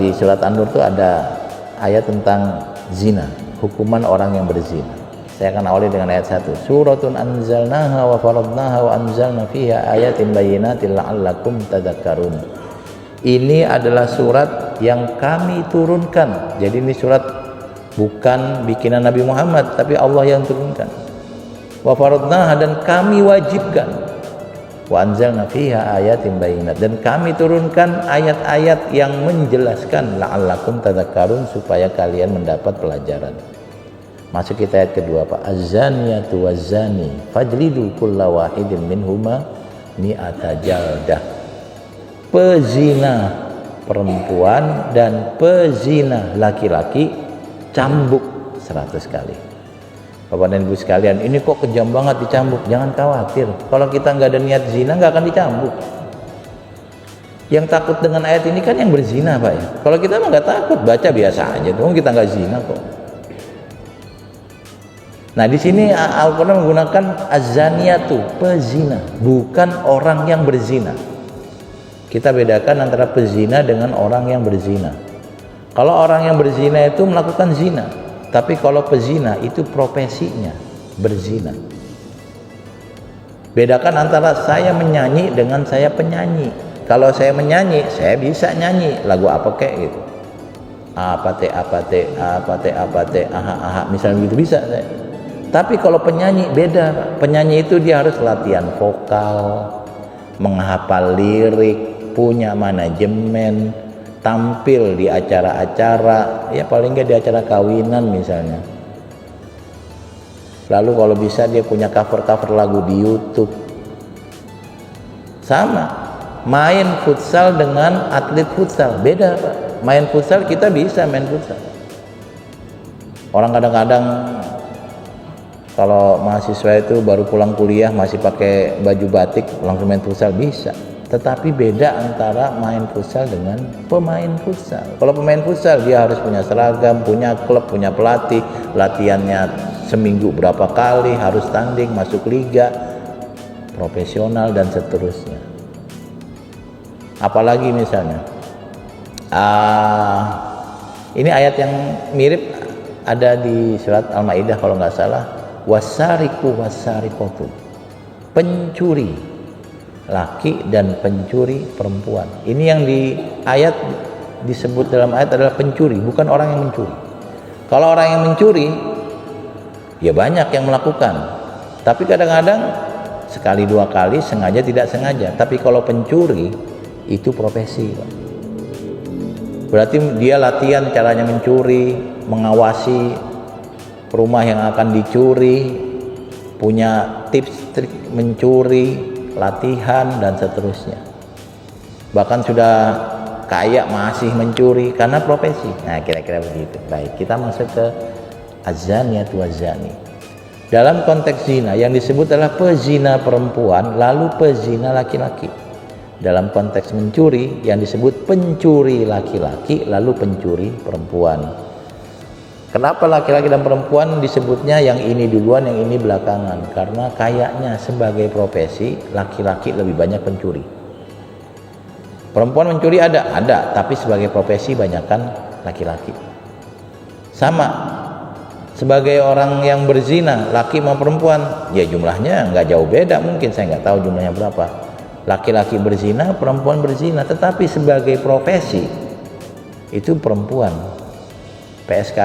di surat An-Nur itu ada ayat tentang zina, hukuman orang yang berzina. Saya akan awali dengan ayat 1. Suratun anzalnaha wa faradnaha wa anzalna fiha ayatin bayyinatin la'allakum tadhakkarun. Ini adalah surat yang kami turunkan. Jadi ini surat bukan bikinan Nabi Muhammad, tapi Allah yang turunkan. Wa faradnaha, dan kami wajibkan. Wa anzalna fiha ayatin bayyinat, dan kami turunkan ayat-ayat yang menjelaskan la'allakum tadhakkarun, supaya kalian mendapat pelajaran. Masuk kita ayat kedua, Pak. Az-zaniyatu waz-zani fajlidu kulla wahidin minhuma mi'ata jaldah. Pezina perempuan dan pezina laki-laki cambuk 100 kali. Bapak dan Ibu sekalian, ini kok kejam banget dicambuk. Jangan khawatir, kalau kita nggak ada niat zina nggak akan dicambuk. Yang takut dengan ayat ini kan yang berzina, Pak ya. Kalau kita mah nggak takut, baca biasa aja dong, kita nggak zina kok. Nah, di sini Al-Qur'an menggunakan az-zaniyatu, pezina, bukan orang yang berzina. Kita bedakan antara pezina dengan orang yang berzina. Kalau orang yang berzina itu melakukan zina, tapi kalau pezina itu profesinya berzina. Bedakan antara saya menyanyi dengan saya penyanyi. Kalau saya menyanyi, saya bisa nyanyi lagu apa kek gitu. Apate, aha, aha, misalnya gitu bisa saya. Tapi kalau penyanyi beda. Penyanyi itu dia harus latihan vokal, menghafal lirik, punya manajemen, tampil di acara-acara, ya paling nggak di acara kawinan misalnya. Lalu kalau bisa dia punya cover-cover lagu di YouTube. Sama, main futsal dengan atlet futsal beda, Pak. Main futsal kita bisa main futsal. Orang kadang-kadang kalau mahasiswa itu baru pulang kuliah masih pakai baju batik langsung main futsal bisa. Tetapi beda antara main futsal dengan pemain futsal. Kalau pemain futsal dia harus punya seragam, punya klub, punya pelatih, latihannya seminggu berapa kali, harus tanding, masuk liga, profesional dan seterusnya. Apalagi misalnya, ini ayat yang mirip ada di surat Al-Maidah kalau nggak salah. Wasariku wasariqatu, pencuri laki dan pencuri perempuan. Ini yang di ayat disebut dalam ayat adalah pencuri, bukan orang yang mencuri. Kalau orang yang mencuri ya banyak yang melakukan, tapi kadang-kadang sekali dua kali sengaja tidak sengaja. Tapi kalau pencuri itu profesi, Pak. Berarti dia latihan caranya mencuri, mengawasi rumah yang akan dicuri, punya tips trik mencuri, latihan dan seterusnya. Bahkan sudah kaya masih mencuri karena profesi. Nah, kira-kira begitu. Baik, kita masuk ke az-zaniyatu waz-zani. Dalam konteks zina yang disebut adalah pezina perempuan lalu pezina laki-laki. Dalam konteks mencuri yang disebut pencuri laki-laki lalu pencuri perempuan. Kenapa laki-laki dan perempuan disebutnya yang ini duluan, yang ini belakangan? Karena kayaknya sebagai profesi laki-laki lebih banyak pencuri. Perempuan mencuri ada, tapi sebagai profesi banyakkan laki-laki. Sama, sebagai orang yang berzina, laki sama perempuan, ya jumlahnya nggak jauh beda, mungkin saya nggak tahu jumlahnya berapa. Laki-laki berzina, perempuan berzina, tetapi sebagai profesi itu perempuan. PSK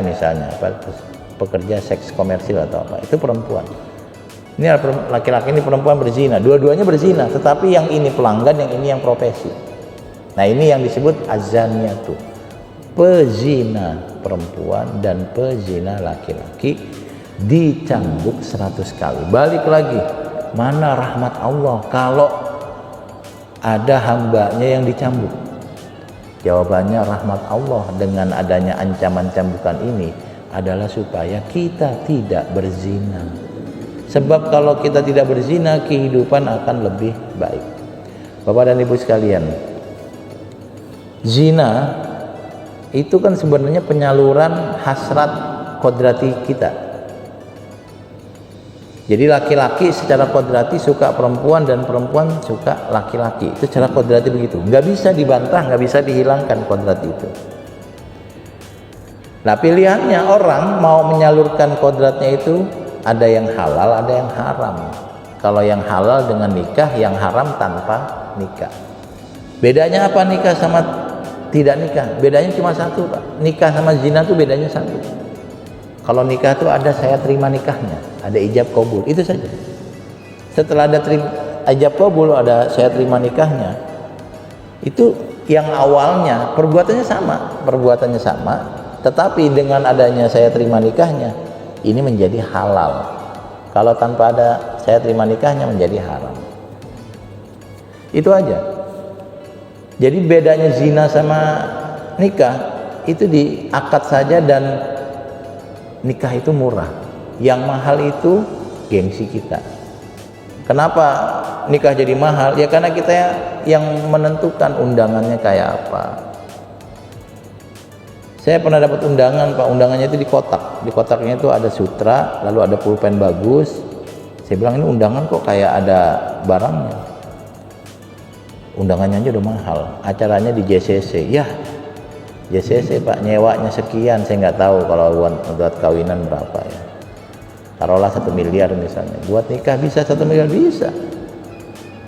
misalnya, pekerja seks komersil atau apa, itu perempuan. Ini laki-laki, ini perempuan berzina, dua-duanya berzina, tetapi yang ini pelanggan, yang ini yang profesi. Nah, ini yang disebut az-zaniyatu, pezina perempuan dan pezina laki-laki dicambuk 100 kali. Balik lagi, mana rahmat Allah kalau ada hambanya yang dicambuk? Jawabannya rahmat Allah dengan adanya ancaman cambukan ini adalah supaya kita tidak berzina. Sebab kalau kita tidak berzina, kehidupan akan lebih baik. Bapak dan Ibu sekalian, zina itu kan sebenarnya penyaluran hasrat kodrati kita. Jadi laki-laki secara kodrati suka perempuan dan perempuan suka laki-laki. Itu secara kodrati begitu. Nggak bisa dibantah, nggak bisa dihilangkan kodrat itu. Nah pilihannya orang mau menyalurkan kodratnya itu ada yang halal, ada yang haram. Kalau yang halal dengan nikah, yang haram tanpa nikah. Bedanya apa nikah sama tidak nikah? Bedanya cuma satu, Pak. Nikah sama zina itu bedanya satu. Kalau nikah itu ada saya terima nikahnya, ada ijab kabul, itu saja. Setelah ada ijab kabul, ada saya terima nikahnya. Itu yang awalnya perbuatannya sama, tetapi dengan adanya saya terima nikahnya, ini menjadi halal. Kalau tanpa ada saya terima nikahnya menjadi haram. Itu aja. Jadi bedanya zina sama nikah itu di akad saja, dan nikah itu murah, yang mahal itu gengsi kita. Kenapa nikah jadi mahal? Ya karena kita yang menentukan undangannya kayak apa. Saya pernah dapat undangan, Pak, undangannya itu di kotak. Di kotaknya itu ada sutra, lalu ada pulpen bagus. Saya bilang ini undangan kok kayak ada barangnya. Undangannya aja udah mahal. Acaranya di JCC. Ya, JCC, Pak, nyewanya sekian. Saya nggak tahu kalau buat kawinan berapa ya. Taruhlah 1 miliar misalnya. Buat nikah bisa 1 miliar, bisa.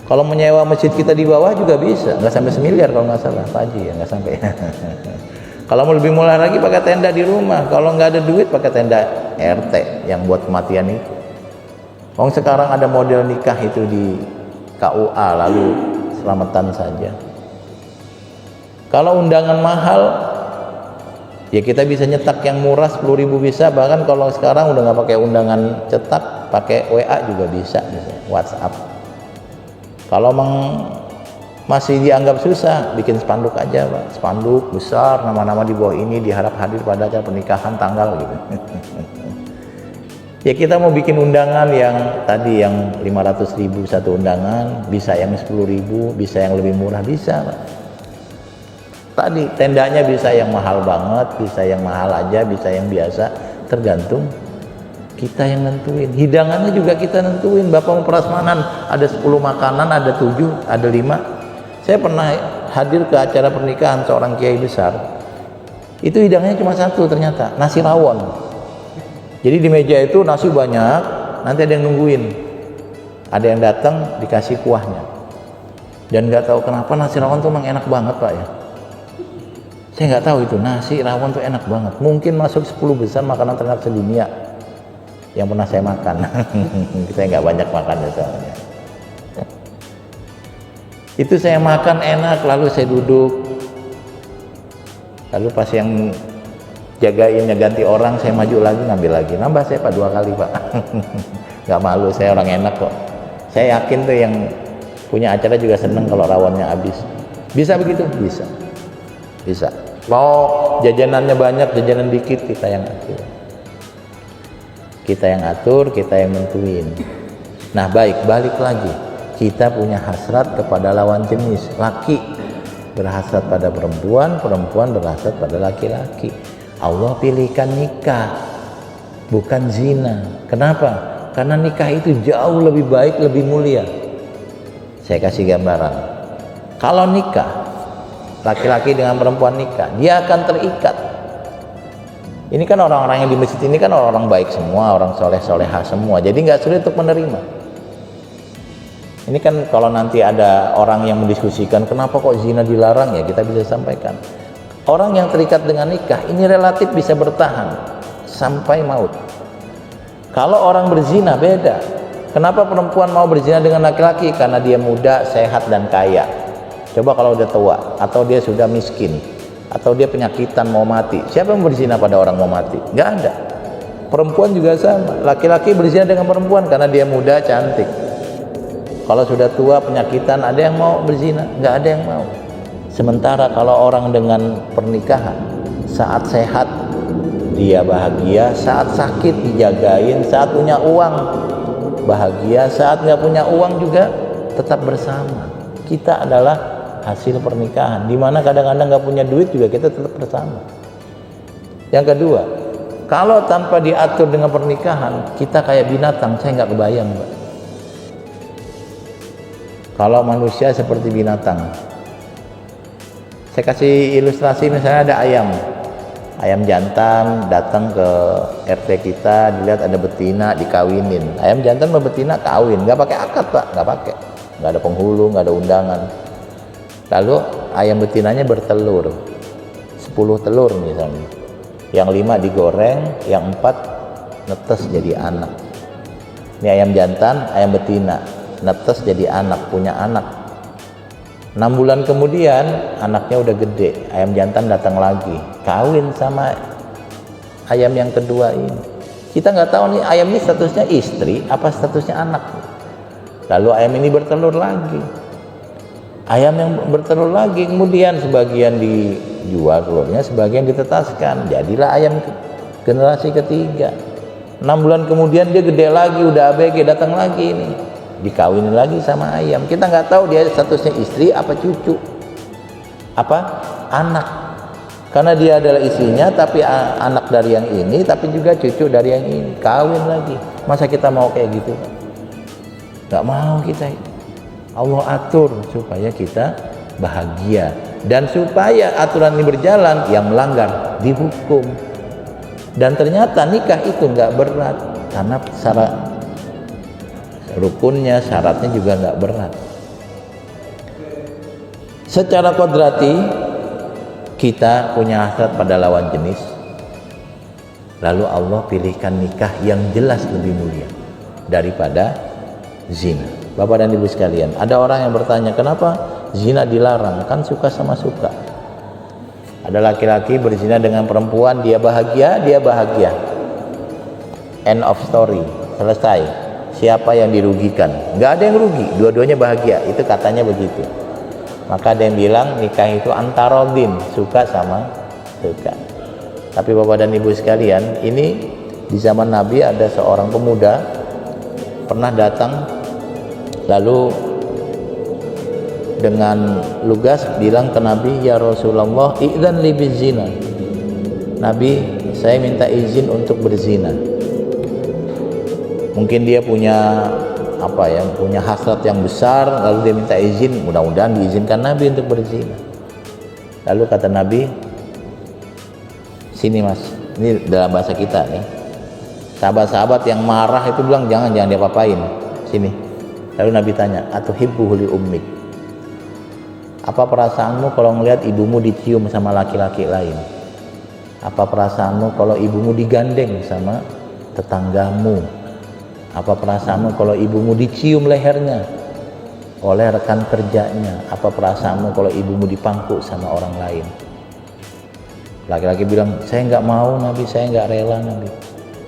Kalau menyewa masjid kita di bawah juga bisa, nggak sampai 1 miliar kalau nggak salah, Pak Haji ya, nggak sampai. Kalau mau lebih murah lagi pakai tenda di rumah. Kalau nggak ada duit pakai tenda RT yang buat kematian itu. Sekarang ada model nikah itu di KUA, lalu selamatan saja. Kalau undangan mahal, ya kita bisa nyetak yang murah 10.000 bisa. Bahkan kalau sekarang udah nggak pakai undangan cetak, pakai WA juga bisa, WhatsApp. Kalau masih dianggap susah, bikin spanduk aja, Pak. Spanduk besar, nama-nama di bawah ini diharap hadir pada acara pernikahan tanggal gitu. Ya kita mau bikin undangan yang tadi yang 500.000 satu undangan, bisa yang 10.000, bisa yang lebih murah, bisa, Pak. Tadi tendanya bisa yang mahal banget, bisa yang mahal aja, bisa yang biasa, tergantung kita yang nentuin. Hidangannya juga kita nentuin. Bapak mau prasmanan, ada 10 makanan, ada 7, ada 5. Saya pernah hadir ke acara pernikahan seorang kiai besar. Itu hidangannya cuma satu ternyata, nasi rawon. Jadi di meja itu nasi banyak, nanti ada yang nungguin. Ada yang datang dikasih kuahnya. Dan nggak tahu kenapa nasi rawon tuh emang enak banget, Pak ya. Saya nggak tahu itu nasi rawon tuh enak banget. Mungkin masuk 10 besar makanan ternak sedunia yang pernah saya makan. Saya nggak banyak makan ya soalnya. Itu saya makan enak, lalu saya duduk. Lalu pas yang jagainnya ganti orang, saya maju lagi ngambil lagi. Nambah saya, Pak, 2 kali, Pak. Nggak malu, saya orang enak kok. Saya yakin tuh yang punya acara juga seneng kalau rawonnya habis. Bisa begitu? Bisa. Bisa. Mau jajanannya banyak, jajanan dikit, kita yang atur. Kita yang atur, kita yang nentuin. Nah, balik lagi. Kita punya hasrat kepada lawan jenis. Laki berhasrat pada perempuan, perempuan berhasrat pada laki-laki. Allah pilihkan nikah, bukan zina. Kenapa? Karena nikah itu jauh lebih baik, lebih mulia. Saya kasih gambaran. Kalau nikah, laki-laki dengan perempuan nikah, dia akan terikat. Ini kan orang-orang yang di masjid ini kan orang-orang baik semua, orang soleh-solehah semua. Jadi nggak sulit untuk menerima. Ini kan kalau nanti ada orang yang mendiskusikan kenapa kok zina dilarang, ya kita bisa sampaikan. Orang yang terikat dengan nikah ini relatif bisa bertahan sampai maut. Kalau orang berzina beda. Kenapa perempuan mau berzina dengan laki-laki? Karena dia muda, sehat dan kaya. Coba kalau udah tua atau dia sudah miskin atau dia penyakitan mau mati, siapa yang berzina pada orang mau mati? Nggak ada. Perempuan juga sama. Laki-laki berzina dengan perempuan karena dia muda, cantik. Kalau sudah tua, penyakitan, ada yang mau berzina? Nggak ada yang mau. Sementara kalau orang dengan pernikahan, saat sehat dia bahagia, saat sakit dijagain, saat punya uang bahagia, saat nggak punya uang juga tetap bersama. Kita adalah hasil pernikahan, dimana kadang-kadang nggak punya duit juga kita tetap bersama. Yang kedua, Kalau tanpa diatur dengan pernikahan, kita kayak binatang. Saya nggak kebayang, Pak. Kalau manusia seperti binatang. Saya kasih ilustrasi, misalnya ada ayam jantan datang ke RT kita, dilihat ada betina, dikawinin. Ayam jantan sama betina kawin, nggak pakai akad, Pak, nggak ada penghulu, nggak ada undangan. Lalu ayam betinanya bertelur, 10 telur misalnya, yang 5 digoreng, yang 4 netes jadi anak. Ini ayam jantan, ayam betina, netes jadi anak, punya anak. 6 bulan kemudian anaknya udah gede, ayam jantan datang lagi, kawin sama ayam yang kedua ini. Kita nggak tahu nih ayam ini statusnya istri apa statusnya anak. Lalu ayam ini bertelur lagi. Ayam yang bertelur lagi, kemudian sebagian dijual telurnya, sebagian ditetaskan. Jadilah ayam generasi ketiga. 6 bulan kemudian dia gede lagi, udah ABG, datang lagi ini, dikawinin lagi sama ayam. Kita nggak tahu dia statusnya istri apa cucu apa anak, karena dia adalah istrinya tapi anak dari yang ini, tapi juga cucu dari yang ini, kawin lagi. Masa kita mau kayak gitu? Nggak mau kita. Allah atur supaya kita bahagia, dan supaya aturan ini berjalan, yang melanggar dihukum. Dan ternyata nikah itu nggak berat, karena syarat rukunnya, syaratnya juga nggak berat. Secara kodrati kita punya hasrat pada lawan jenis, lalu Allah pilihkan nikah yang jelas lebih mulia daripada zina. Bapak dan Ibu sekalian, ada orang yang bertanya, kenapa zina dilarang? Kan suka sama suka. Ada laki-laki berzina dengan perempuan, dia bahagia, end of story, selesai. Siapa yang dirugikan? Nggak ada yang rugi, dua-duanya bahagia. Itu katanya begitu. Maka ada yang bilang nikah itu antarodin, suka sama suka. Tapi Bapak dan Ibu sekalian, ini di zaman Nabi ada seorang pemuda pernah datang, lalu dengan lugas bilang ke Nabi, ya Rasulullah, idzan li bizina. Nabi, saya minta izin untuk berzina. Mungkin dia punya punya hasrat yang besar, lalu dia minta izin, mudah-mudahan diizinkan Nabi untuk berzina. Lalu kata Nabi, sini mas, ini dalam bahasa kita ya, sahabat-sahabat yang marah itu bilang jangan diapa-apain, sini. Lalu Nabi tanya, atuhibbuhu li ummik, apa perasaanmu kalau ngelihat ibumu dicium sama laki-laki lain? Apa perasaanmu kalau ibumu digandeng sama tetanggamu? Apa perasaanmu kalau ibumu dicium lehernya oleh rekan kerjanya? Apa perasaanmu kalau ibumu dipangku sama orang lain? Laki-laki bilang, saya nggak mau Nabi, saya nggak rela Nabi.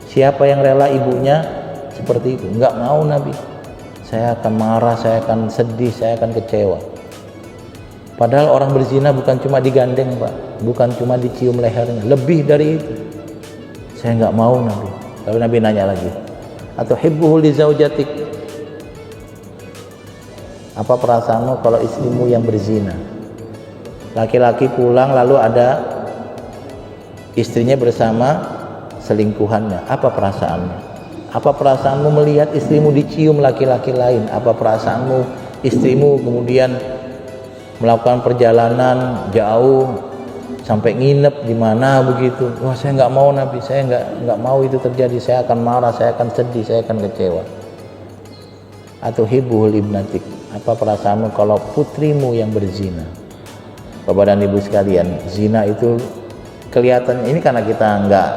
Siapa yang rela ibunya seperti itu? Nggak mau Nabi. Saya akan marah, saya akan sedih, saya akan kecewa. Padahal orang berzina bukan cuma digandeng Pak, bukan cuma dicium lehernya, lebih dari itu. Saya nggak mau Nabi. Lalu Nabi nanya lagi, atau hibbuhu li zaujatik, apa perasaanmu kalau istrimu yang berzina? Laki-laki pulang lalu ada istrinya bersama selingkuhannya, apa perasaanmu? Apa perasaanmu melihat istrimu dicium laki-laki lain? Apa perasaanmu istrimu kemudian melakukan perjalanan jauh sampai nginep di mana begitu? Wah, saya nggak mau Nabi, saya nggak mau itu terjadi. Saya akan marah, saya akan sedih, saya akan kecewa. Atau hibbuhul ibnatik, apa perasaanmu kalau putrimu yang berzina? Bapak dan Ibu sekalian, zina itu kelihatan ini karena kita nggak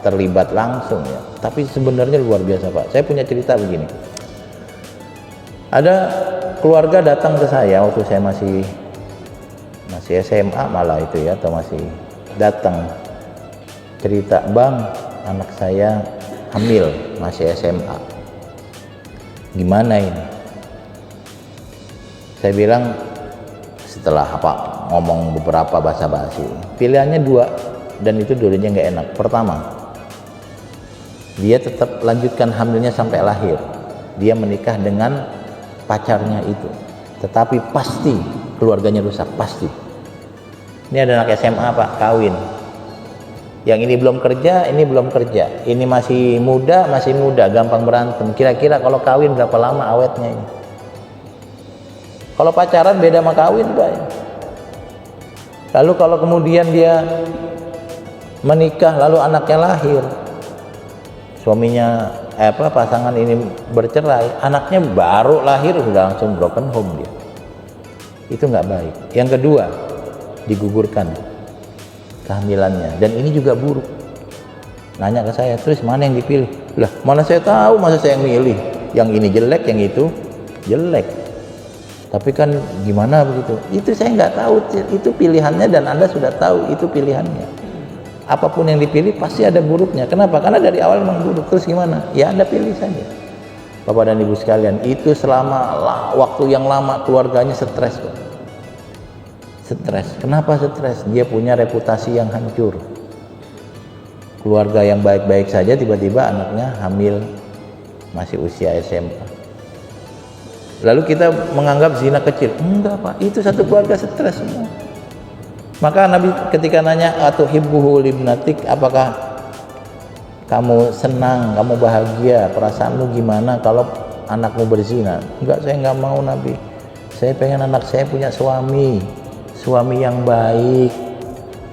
terlibat langsung ya, tapi sebenarnya luar biasa Pak. Saya punya cerita begini. Ada keluarga datang ke saya waktu saya masih SMA malah itu ya, atau masih datang cerita, bang anak saya hamil masih SMA, gimana ini? Saya bilang setelah ngomong beberapa basa-basi, pilihannya 2 dan itu dulunya nggak enak. Pertama, dia tetap lanjutkan hamilnya sampai lahir, dia menikah dengan pacarnya itu, tetapi pasti keluarganya rusak, pasti. Ini ada anak SMA Pak, kawin Yang ini belum kerja, ini belum kerja. Ini masih muda, gampang berantem. Kira-kira kalau kawin berapa lama awetnya ini? Kalau pacaran beda sama kawin, Pak. Lalu kalau kemudian dia menikah, lalu anaknya lahir, suaminya pasangan ini bercerai, anaknya baru lahir sudah langsung broken home dia. Itu nggak baik. Yang kedua, digugurkan kehamilannya, dan ini juga buruk. Nanya ke saya, terus mana yang dipilih? Lah, mana saya tahu, masa saya yang milih? Yang ini jelek, yang itu jelek. Tapi kan gimana begitu? Itu saya nggak tahu, itu pilihannya, dan Anda sudah tahu itu pilihannya. Apapun yang dipilih pasti ada buruknya. Kenapa? Karena dari awal memang buruk. Terus gimana? Ya Anda pilih saja. Bapak dan Ibu sekalian, itu selama waktu yang lama keluarganya stres, Pak. Stres. Kenapa stres? Dia punya reputasi yang hancur. Keluarga yang baik-baik saja tiba-tiba anaknya hamil masih usia SMA. Lalu kita menganggap zina kecil. Enggak, Pak. Itu satu keluarga stres semua. Maka Nabi ketika nanya atuhibbuhu libnatik, apakah kamu senang, kamu bahagia, perasaanmu gimana kalau anakmu berzina? Enggak, saya enggak mau, Nabi. Saya pengen anak saya punya suami yang baik,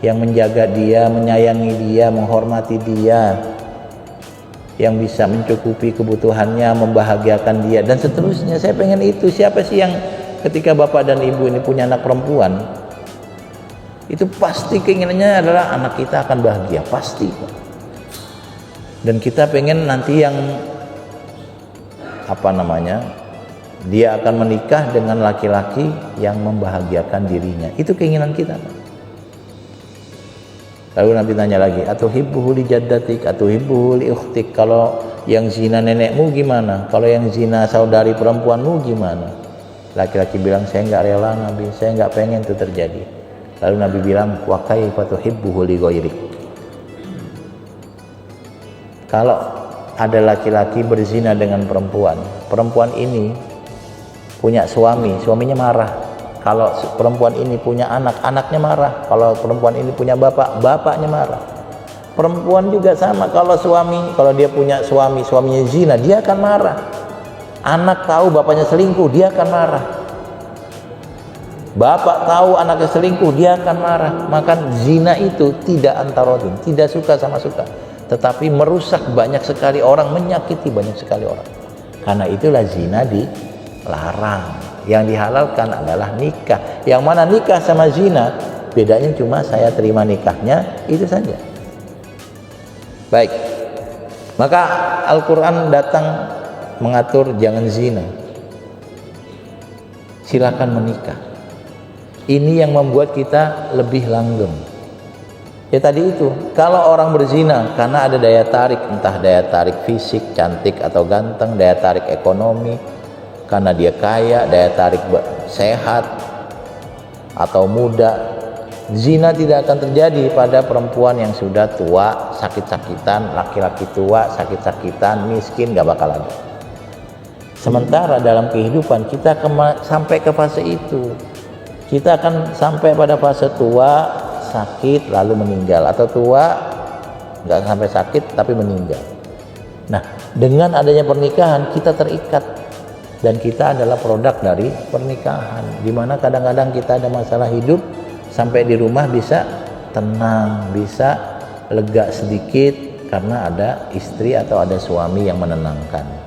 yang menjaga dia, menyayangi dia, menghormati dia, yang bisa mencukupi kebutuhannya, membahagiakan dia, dan seterusnya. Saya pengen itu. Siapa sih yang ketika bapak dan ibu ini punya anak perempuan, itu pasti keinginannya adalah anak kita akan bahagia, pasti. Dan kita pengen nanti yang dia akan menikah dengan laki-laki yang membahagiakan dirinya. Itu keinginan kita, Pak. Lalu Nabi tanya lagi, atuhibbuhu li jaddatik, atuhibbuhu li ukhtik. Kalau yang zina nenekmu gimana? Kalau yang zina saudari perempuanmu gimana? Laki-laki bilang, saya enggak rela, Nabi. Saya enggak pengen itu terjadi. Lalu Nabi bilang, wa kaifa tuhibbuhu li ghairik. Kalau ada laki-laki berzina dengan perempuan, perempuan ini punya suami, suaminya marah. Kalau perempuan ini punya anak, anaknya marah. Kalau perempuan ini punya bapak, bapaknya marah. Perempuan juga sama, kalau dia punya suami, suaminya zina, dia akan marah. Anak tahu bapaknya selingkuh, dia akan marah. Bapak tahu anaknya selingkuh, dia akan marah. Maka zina itu tidak antarodin, tidak suka sama suka, tetapi merusak banyak sekali orang, menyakiti banyak sekali orang. Karena itulah zina dilarang. Yang dihalalkan adalah nikah. Yang mana nikah sama zina, bedanya cuma saya terima nikahnya, itu saja. Baik, maka Al-Quran datang mengatur jangan zina, silakan menikah. Ini yang membuat kita lebih langgeng. Ya tadi itu, kalau orang berzina karena ada daya tarik, entah daya tarik fisik, cantik atau ganteng, daya tarik ekonomi, karena dia kaya, daya tarik sehat atau muda, zina tidak akan terjadi pada perempuan yang sudah tua, sakit-sakitan, laki-laki tua, sakit-sakitan, miskin, gak bakal ada. Sementara dalam kehidupan kita sampai ke fase itu, kita akan sampai pada fase tua, sakit lalu meninggal, atau tua nggak sampai sakit tapi meninggal. Nah, dengan adanya pernikahan kita terikat, dan kita adalah produk dari pernikahan, dimana kadang-kadang kita ada masalah hidup, sampai di rumah bisa tenang, bisa lega sedikit karena ada istri atau ada suami yang menenangkan.